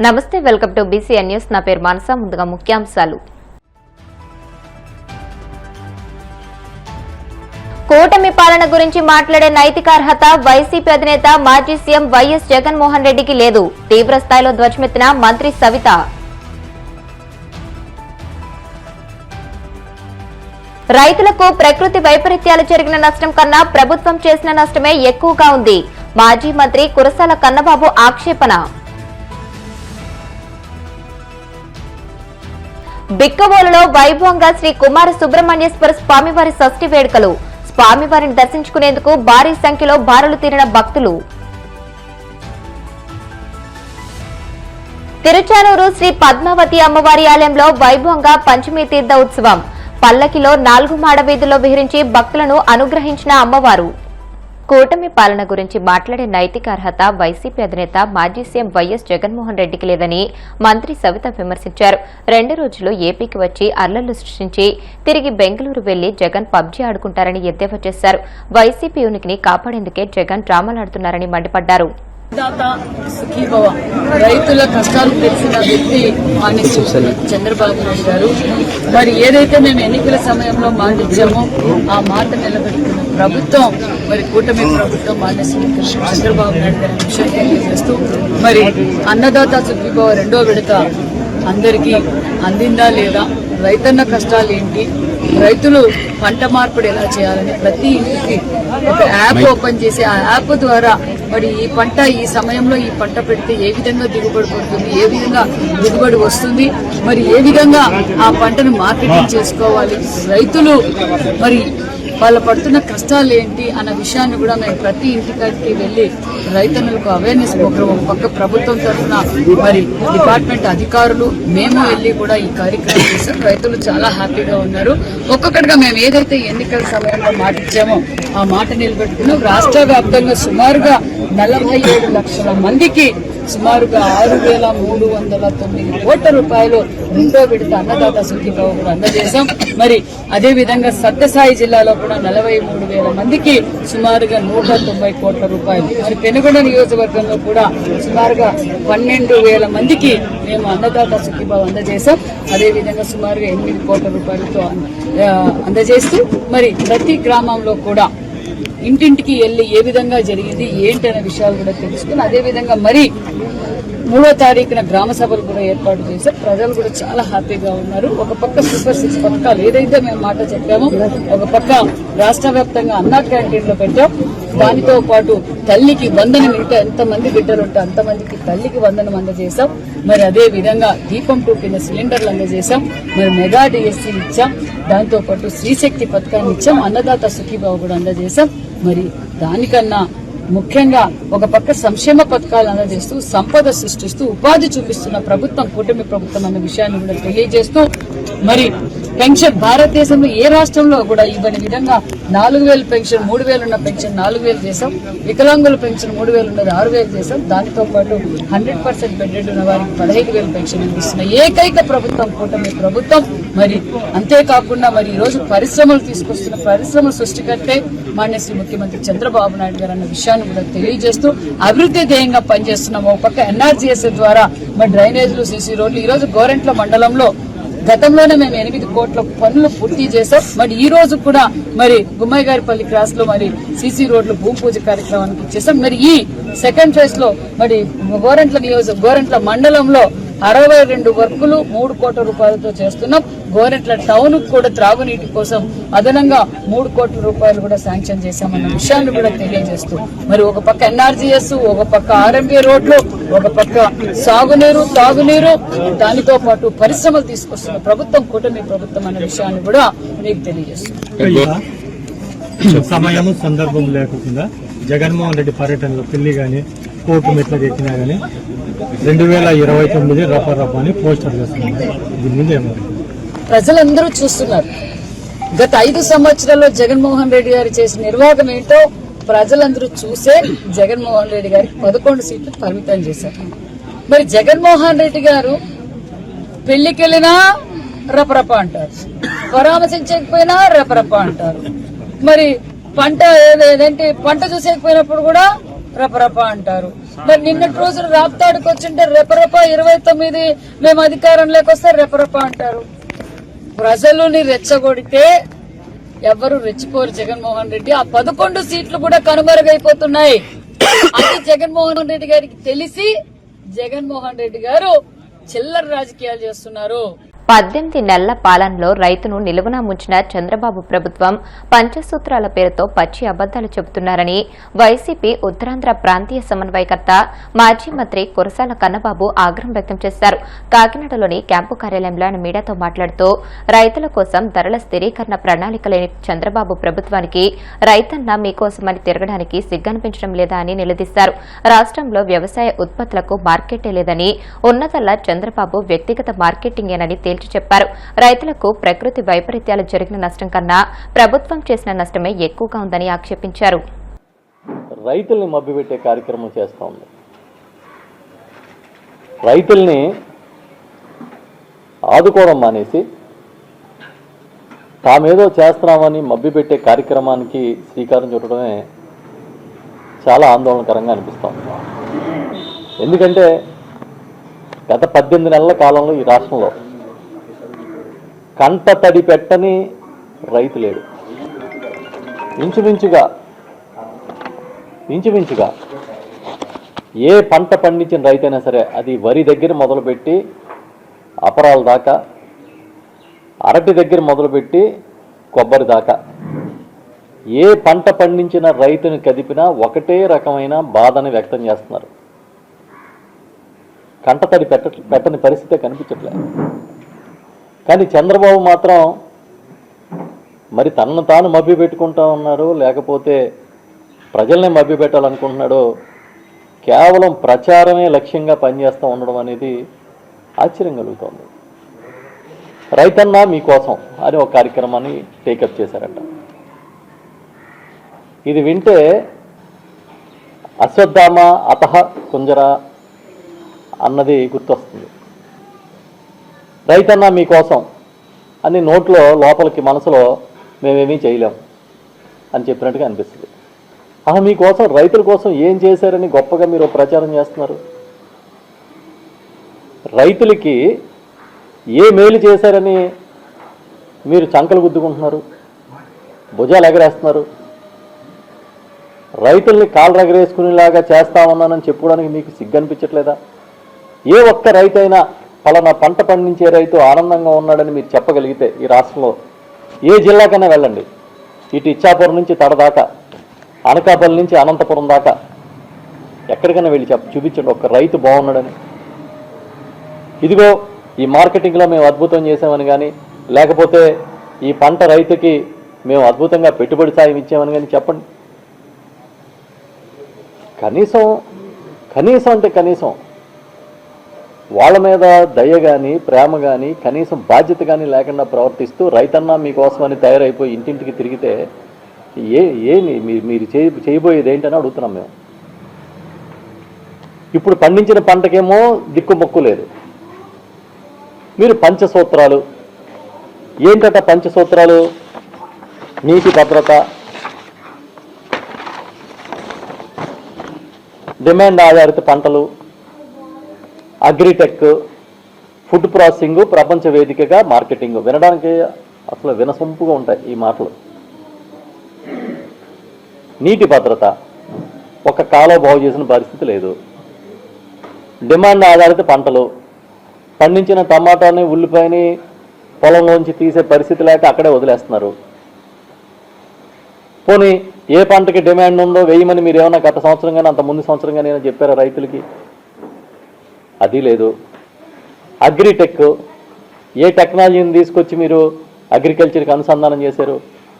నమస్తే, welcome to BCN news. నా పేరు మానస. ముందుగా ముఖ్యాంశాలు. కూటమి పాలన గురించి మాట్లాడే నైతిక అర్హత వైసీపీ అధినేత మాజీ సీఎం వైఎస్ జగన్మోహన్ రెడ్డికి లేదు. తీవ్ర స్థాయిలో ధ్వజమెత్తిన మంత్రి సవిత. రైతులకు ప్రకృతి వైపరీత్యాలు జరిగిన నష్టం కన్నా ప్రభుత్వం చేసిన నష్టమే ఎక్కువగా ఉంది. మాజీ మంత్రి కురసాల కన్నబాబు ఆక్షేపణ. బిక్కవోలులో వైభవంగా శ్రీ కుమార సుబ్రహ్మణ్యేశ్వర స్వామివారి షష్ఠి వేడుకలు. స్వామివారిని దర్శించుకునేందుకు భారీ సంఖ్యలో బారులు తీరిన భక్తులు. తిరుచానూరు శ్రీ పద్మావతి అమ్మవారి ఆలయంలో వైభవంగా పంచమి తీర్థ ఉత్సవం. పల్లకిలో 4 మాడ వీధుల్లో విహరించి భక్తులను అనుగ్రహించిన అమ్మవారు. కూటమి పాలన గురించి మాట్లాడే నైతిక అర్హత వైసీపీ అధినేత మాజీ సీఎం వైఎస్ జగన్మోహన్ రెడ్డికి లేదని మంత్రి సవిత విమర్శించారు. 2 రోజులు ఏపీకి వచ్చి అల్లర్లు సృష్టించి తిరిగి బెంగళూరు వెళ్లి జగన్ పబ్జీ ఆడుకుంటారని ఎద్దేవా చేశారు. వైసీపీ ఉనికిని కాపాడేందుకే జగన్ డ్రామాలాడుతున్నారని మండిపడ్డారు. రైతుల కష్టాలు తెలిసిన వ్యక్తి చంద్రబాబు నాయుడు గారు. మరి ఏదైతే మేము ఎన్నికల సమయంలో మాట ఇచ్చామో ఆ మాట నిలబెట్టుకున్న ప్రభుత్వం, మరి కూటమి ప్రభుత్వం చంద్రబాబు నాయుడు గారి విషయం తెలియజేస్తూ మరి అన్నదాత సుఖీభవ 2వ విడత అందరికీ అందిందా లేదా, రైతన్న కష్టాలు ఏంటి, రైతులు పంట మార్పిడి ఎలా చేయాలని ప్రతి ఇంటికి ఒక యాప్ ఓపెన్ చేసి ఆ యాప్ ద్వారా మరి ఈ పంట ఈ సమయంలో ఈ పంట పెడితే ఏ విధంగా దిగుబడి పడుతుంది, ఏ విధంగా దిగుబడి వస్తుంది, మరి ఏ విధంగా ఆ పంటను మార్కెటింగ్ చేసుకోవాలి, రైతులు మరి వాళ్ళు పడుతున్న కష్టాలు ఏంటి అన్న విషయాన్ని కూడా మేము ప్రతి ఇంటికి వెళ్లి రైతన్నులకు అవేర్నెస్ ప్రోగ్రామ్ ఒక పక్క ప్రభుత్వం తరఫున మరి డిపార్ట్మెంట్ అధికారులు మేము వెళ్లి కూడా ఈ కార్యక్రమం చేశాం. రైతులు చాలా హ్యాపీగా ఉన్నారు. ఒక్కొక్కటిగా మేము ఏదైతే ఎన్నికల సమయంలో మాట ఇచ్చామో ఆ మాట నిలబెట్టుకున్నాం. రాష్ట్ర వ్యాప్తంగా సుమారుగా 47 లక్షల మందికి సుమారుగా 6,309 కోట్ల రూపాయలు 2వ విడత అన్నదాత సుఖీభవ కూడా అందజేశాం. మరి అదే విధంగా సత్యసాయి జిల్లాలో కూడా 43,000 మందికి సుమారుగా 190 కోట్ల రూపాయలు, మరి పెనుగొండ నియోజకవర్గంలో కూడా సుమారుగా 12,000 మందికి మేము అన్నదాత సుఖీభవ అందజేశాం. అదేవిధంగా సుమారుగా 8 కోట్ల రూపాయలతో అందజేస్తూ మరి ప్రతి గ్రామంలో కూడా ఇంటింటికి వెళ్లి ఏ విధంగా జరిగింది ఏంటి అనే విషయాలు కూడా తెలుసుకుని అదేవిధంగా మరి 3వ తారీఖున గ్రామ సభలు కూడా ఏర్పాటు చేశారు. ప్రజలు కూడా చాలా హ్యాపీగా ఉన్నారు. ఒక పక్క సూపర్ 6 పథకాలు ఏదైతే మేము మాట చెప్పామో ఒక పక్క రాష్ట్ర వ్యాప్తంగా అన్నా క్యాంటీన్లో పెట్టాం. దానితో పాటు తల్లికి వందనం, ఇంకా ఎంతమంది బిడ్డలు ఉంటే అంతమందికి తల్లికి వందనం అందజేశాం. మరి అదే విధంగా దీపం 2 కింద సిలిండర్లు అందజేశాం. మరి మెగా డిఎస్సీ ఇచ్చాం. దాంతో పాటు శ్రీశక్తి పథకాన్ని ఇచ్చాం. అన్నదాత సుఖీభావ కూడా అందజేశాం. మరి దానికన్నా ముఖ్యంగా ఒక పక్క సంక్షేమ పథకాలు అందజేస్తూ సంపద సృష్టిస్తూ ఉపాధి చూపిస్తున్న ప్రభుత్వం కూటమి ప్రభుత్వం అన్న విషయాన్ని కూడా తెలియజేస్తూ మరి పెన్షన్ భారతదేశంలో ఏ రాష్ట్రంలో కూడా ఇవ్వని విధంగా 4,000 పెన్షన్, 3,000 ఉన్న పెన్షన్ 4,000 చేశాం. వికలాంగుల పెన్షన్ 3,000 ఉన్నది 6,000 చేశాం. దానితో పాటు 100% బెడ్డెడ్ ఉన్న వారికి 15,000 పెన్షన్ ఇస్తున్న ఏకైక ప్రభుత్వం కూటమి ప్రభుత్వం. మరి అంతేకాకుండా మరి ఈ రోజు పరిశ్రమలు తీసుకొస్తున్న పరిశ్రమల సృష్టికర్తే మాన్య శ్రీ ముఖ్యమంత్రి చంద్రబాబు నాయుడు గారు అన్న విషయాన్ని కూడా తెలియజేస్తూ అభివృద్ధి ధ్యేయంగా పనిచేస్తున్నాం. ఒక పక్క ఎన్ఆర్జీఎస్ ద్వారా మరి డ్రైనేజీలు, సీసీ రోడ్లు, ఈ రోజు గోరెంట్ల మండలంలో గతంలోనే మేము 8 కోట్ల పనులు పూర్తి చేశాం. మరి ఈ రోజు కూడా మరి గుమ్మయ్యగారిపల్లి క్రాస్ లో మరి సీసీ రోడ్లు భూమి పూజ కార్యక్రమానికి చేశాం. మరి ఈ సెకండ్ ఫేజ్ లో మరి గోరెంట్ల మండలంలో 62 వర్కులు 3 కోట్ల రూపాయలతో చేస్తున్నాం. గోరెంట్ల టౌన్ కూడా త్రాగునీటి కోసం అదనంగా 3 కోట్ల రూపాయలు కూడా శాంక్షన్ చేశామన్న విషయాన్ని కూడా తెలియజేస్తూ మరి ఒక పక్క ఎన్ఆర్జీఎస్, ఒక పక్క ఆర్ఎంబీ రోడ్లు, ఒక పక్క సాగునీరు, తాగునీరు, దానితో పాటు పరిశ్రమలు తీసుకొస్తున్న ప్రభుత్వం కూటమి ప్రభుత్వం అన్న విషయాన్ని కూడా మీకు తెలియజేస్తున్నాం. సమయము సందర్భం లేకుండా జగన్మోహన్ రెడ్డి పర్యటనలో పెళ్లి గాని కోర్టు మెట్ల ఎక్కినా గానీ 2029 రఫా అని పోస్టర్ చేస్తున్నారు. దీని మీద ఏమన్నా ప్రజలందరూ చూస్తున్నారు. గత 5 సంవత్సరాల్లో జగన్మోహన్ రెడ్డి గారు చేసిన నిర్వాహకం ఏంటో ప్రజలందరూ చూసే జగన్మోహన్ రెడ్డి గారికి 11 సీట్లు పరిమితం చేశారు. మరి జగన్మోహన్ రెడ్డి గారు పెళ్లికెళ్ళినా రపరప అంటారు, పరామర్శించకపోయినా రపరప అంటారు. మరి పంట ఏదంటే పంట చూసేకపోయినప్పుడు కూడా రపరప అంటారు. మరి నిన్నటి రోజున రాప్తాడుకు వచ్చింటే రెపరప 29 మేము అధికారంలోకి వస్తే రెపరప అంటారు. ప్రజలుని రెచ్చగొడితే ఎవరు రెచ్చిపోరు జగన్మోహన్ రెడ్డి. ఆ 11 సీట్లు కూడా కనుమరుగైపోతున్నాయి. అది జగన్మోహన్ రెడ్డి గారికి తెలిసి జగన్మోహన్ రెడ్డి గారు చిల్లర రాజకీయాలు చేస్తున్నారు. 18 నెలల పాలనలో రైతును నిలువున ముంచిన చంద్రబాబు ప్రభుత్వం పంచసూత్రాల పేరుతో పచ్చి అబద్దాలు చెబుతున్నారని వైసీపీ ఉత్తరాంధ్ర ప్రాంతీయ సమన్వయకర్త మాజీ మంత్రి కురసాల కన్నబాబు ఆగ్రహం వ్యక్తం చేశారు. కాకినాడలోని క్యాంపు కార్యాలయంలో ఆయన మీడియాతో మాట్లాడుతూ రైతుల కోసం ధరల స్థిరీకరణ ప్రణాళిక లేని చంద్రబాబు ప్రభుత్వానికి రైతన్న మీకోసమని తిరగడానికి సిగ్గనిపించడం లేదా అని నిలదీశారు. రాష్ట్రంలో వ్యవసాయ ఉత్పత్తులకు మార్కెటే లేదని, ఉన్నదల్లా చంద్రబాబు వ్యక్తిగత మార్కెటింగేనని చెప్పారు. రైతులకు ప్రకృతి వైపరీత్యాలు జరిగిన నష్టం కన్నా ప్రభుత్వం చేసిన నష్టమే ఎక్కువగా ఉందని ఆక్షేపించారు. రైతుల్ని మభ్యపెట్టే కార్యక్రమం చేస్తూ ఉంది. రైతుల్ని ఆదుకోవడం మానేసి తామేదో చేస్తున్నామని మభ్యపెట్టే కార్యక్రమానికి శ్రీకారం చుట్టడమే చాలా ఆందోళనకరంగా అనిపిస్తోంది. ఎందుకంటే గత 18 నెలల కాలంలో ఈ రాష్ట్రంలో కంట తడి పెట్టని రైతు లేడు. ఇంచుమించుగా ఏ పంట పండించిన రైతైనా సరే, అది వరి దగ్గర మొదలుపెట్టి అపరాల దాకా, అరటి దగ్గర మొదలుపెట్టి కొబ్బరి దాకా, ఏ పంట పండించిన రైతుని కదిపినా ఒకటే రకమైన బాధని వ్యక్తం చేస్తున్నారు. కంటతడి పెట్టని పరిస్థితే కనిపించట్లేదు. కానీ చంద్రబాబు మాత్రం మరి తనను తాను మభ్యపెట్టుకుంటా ఉన్నాడు, లేకపోతే ప్రజల్ని మభ్యపెట్టాలనుకుంటున్నాడో, కేవలం ప్రచారమే లక్ష్యంగా పనిచేస్తూ ఉండడం అనేది ఆశ్చర్యం కలుగుతోంది. రైతన్న మీకోసం అని ఒక కార్యక్రమాన్ని టేకప్ చేశారట. ఇది వింటే అశ్వత్థామ అతః కుంజర అన్నది గుర్తొస్తుంది. రైతన్న మీకోసం అని నోట్లో లోపలికి మనసులో మేమేమీ చేయలేం అని చెప్పినట్టుగా అనిపిస్తుంది. మీకోసం రైతుల కోసం ఏం చేశారని గొప్పగా మీరు ప్రచారం చేస్తున్నారు. రైతులకి ఏ మేలు చేశారని మీరు చంకలు గుద్దుకుంటున్నారు, భుజాలు ఎగరేస్తున్నారు. రైతుల్ని కాళ్ళు ఎగరేసుకునేలాగా చేస్తామన్నానని చెప్పుకోవడానికి మీకు సిగ్గనిపించట్లేదా? ఏ ఒక్క రైతైనా పలానా పంట పండించే రైతు ఆనందంగా ఉన్నాడని మీరు చెప్పగలిగితే ఈ రాష్ట్రంలో ఏ జిల్లాకైనా వెళ్ళండి. ఇటు ఇచ్చాపురం నుంచి తడదాకా, అనకాపల్లి నుంచి అనంతపురం దాకా ఎక్కడికైనా వెళ్ళి చూపించండి ఒక్క రైతు బాగున్నాడని. ఇదిగో ఈ మార్కెటింగ్లో మేము అద్భుతం చేసామని కానీ, లేకపోతే ఈ పంట రైతుకి మేము అద్భుతంగా పెట్టుబడి సాయం ఇచ్చామని కానీ చెప్పండి. కనీసం వాళ్ళ మీద దయ కానీ, ప్రేమ కానీ, కనీసం బాధ్యత కానీ లేకుండా ప్రవర్తిస్తూ రైతన్నా మీకోసమని తయారైపోయి ఇంటింటికి తిరిగితే మీరు చేయబోయేది ఏంటని అడుగుతున్నాం మేము. ఇప్పుడు పండించిన పంటకేమో దిక్కుమొక్కు లేదు. మీరు పంచసూత్రాలు ఏంటట? పంచసూత్రాలు నీటి భద్రత, డిమాండ్ ఆధారిత పంటలు, అగ్రిటెక్, ఫుడ్ ప్రాసెసింగ్, ప్రపంచ వేదికగా మార్కెటింగ్. వినడానికి అసలు వినసొంపుగా ఉంటాయి ఈ మాటలు. నీటి భద్రత, ఒక కాలువ బాగు చేసిన పరిస్థితి లేదు. డిమాండ్ ఆధారిత పంటలు, పండించిన టమాటాని, ఉల్లిపాయని పొలంలోంచి తీసే పరిస్థితి లేక అక్కడే వదిలేస్తున్నారు. పోనీ ఏ పంటకి డిమాండ్ ఉందో వేయమని మీరు ఏమన్నా గత సంవత్సరం కానీ అంత ముందు సంవత్సరం కానీ ఏమైనా చెప్పారా రైతులకి? అది లేదు. అగ్రిటెక్, ఏ టెక్నాలజీని తీసుకొచ్చి మీరు అగ్రికల్చర్కి అనుసంధానం చేశారు?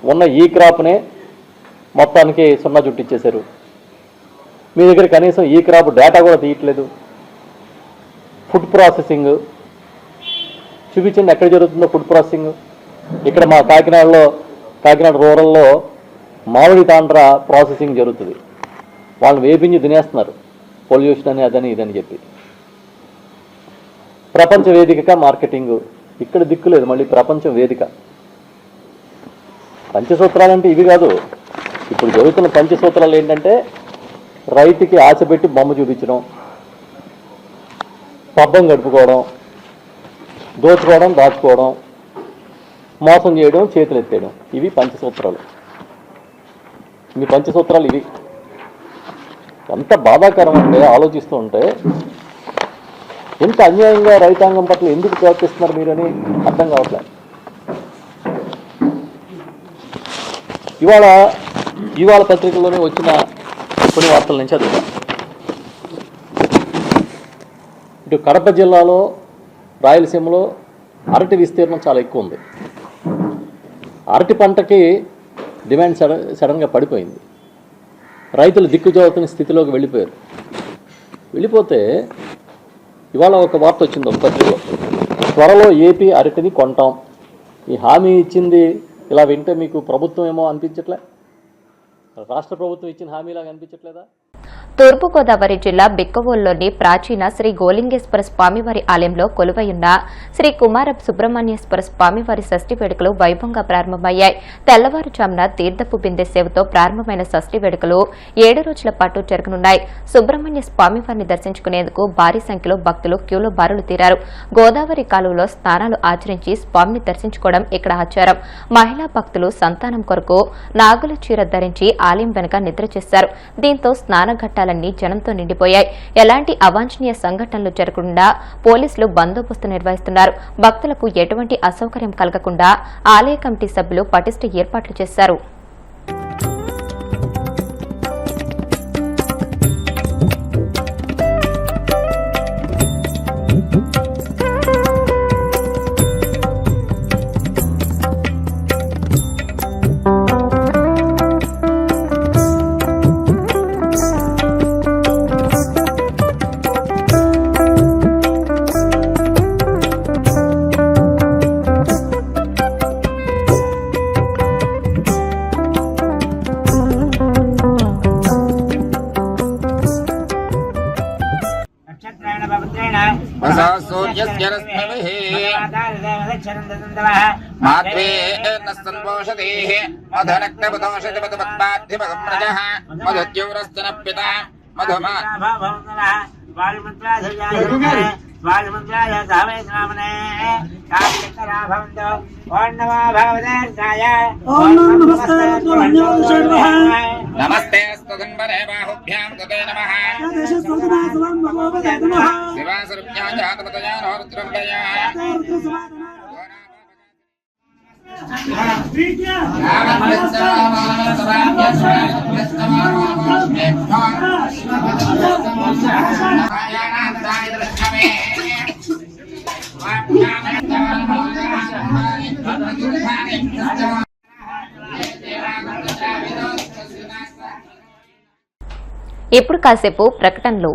ఉన్న ఈ క్రాప్నే మొత్తానికి సున్నా చుట్టించేశారు. మీ దగ్గర కనీసం ఈ క్రాప్ డేటా కూడా తీయట్లేదు. ఫుడ్ ప్రాసెసింగ్ చూపించండి, ఎక్కడ జరుగుతుందో ఫుడ్ ప్రాసెసింగ్. ఇక్కడ మా కాకినాడ రూరల్లో మామిడి తాండ్ర ప్రాసెసింగ్ జరుగుతుంది. వాళ్ళని వేపించి తినేస్తున్నారు, పొల్యూషన్ అని అదని ఇదని చెప్పి. ప్రపంచ వేదికగా మార్కెటింగ్, ఇక్కడ దిక్కులేదు. మళ్ళీ ప్రపంచం వేదిక. పంచసూత్రాలు అంటే ఇవి కాదు. ఇప్పుడు జరుగుతున్న పంచసూత్రాలు ఏంటంటే రైతుకి ఆశ పెట్టి బొమ్మ చూపించడం, పబ్బం గడుపుకోవడం, దోచుకోవడం, దాచుకోవడం, మోసం చేయడం, చేతులు ఎత్తేయడం, ఇవి పంచసూత్రాలు. మీ పంచసూత్రాలు ఇవి. ఎంత బాధాకరం అంటే ఆలోచిస్తూ ఉంటే ఎంత అన్యాయంగా రైతాంగం పట్ల ఎందుకు ప్రవర్తిస్తున్నారు మీరని అర్థం కావట్లేదు. ఇవాళ పత్రికల్లోనే వచ్చిన కొన్ని వార్తల నుంచి అది ఇటు కడప జిల్లాలో, రాయలసీమలో అరటి విస్తీర్ణం చాలా ఎక్కువ ఉంది. అరటి పంటకి డిమాండ్ సడన్గా పడిపోయింది. రైతులు దిక్కుజోతున్న స్థితిలోకి వెళ్ళిపోతే ఇవాళ ఒక వార్త వచ్చింది ఒక పత్రికలో, త్వరలో ఏపీ అరటిని కొంటాం. ఈ హామీ ఇచ్చింది ఇలా వింటే మీకు ప్రభుత్వం ఏమో అనిపించట్లే? రాష్ట్ర ప్రభుత్వం ఇచ్చిన హామీలాగా అనిపించట్లేదా? తూర్పుగోదావరి జిల్లా బిక్కవోలులోని ప్రాచీన శ్రీ గోలింగేశ్వర స్వామివారి ఆలయంలో కొలువైయున్న శ్రీ కుమార సుబ్రహ్మణ్యేశ్వర స్వామివారి షష్ఠి వేడుకలు వైభవంగా ప్రారంభమయ్యాయి. తెల్లవారుజామున తీర్థపు బిందె సేవతో ప్రారంభమైన షష్ఠి వేడుకలు 7 రోజుల పాటు జరగనున్నాయి. సుబ్రహ్మణ్య స్వామివారిని దర్శించుకునేందుకు భారీ సంఖ్యలో భక్తులు క్యూలో బారులు తీరారు. గోదావరి కాలువలో స్నానాలు ఆచరించి స్వామిని దర్శించుకోవడం ఇక్కడ ఆచారం. మహిళా భక్తులు సంతానం కొరకు నాగుల చీర ధరించి ఆలయం వెనుక నిద్ర చేశారు. దీంతో స్నానఘట్టాలన్నీ జనంతో నిండిపోయాయి. ఎలాంటి అవాంఛనీయ సంఘటనలు జరగకుండా పోలీసులు బందోబస్తు నిర్వహిస్తున్నారు. భక్తులకు ఎటువంటి అసౌకర్యం కలగకుండా ఆలయ కమిటీ సభ్యులు పటిష్ట ఏర్పాట్లు చేశారు. నమస్తే స్తోత్రంబరే బాహుభ్యాం తదే నమః శివాసురుభ్యాం జాతపతయా నోరుద్రంబయా ఇప్పుడు కాసేపు ప్రకటనలు.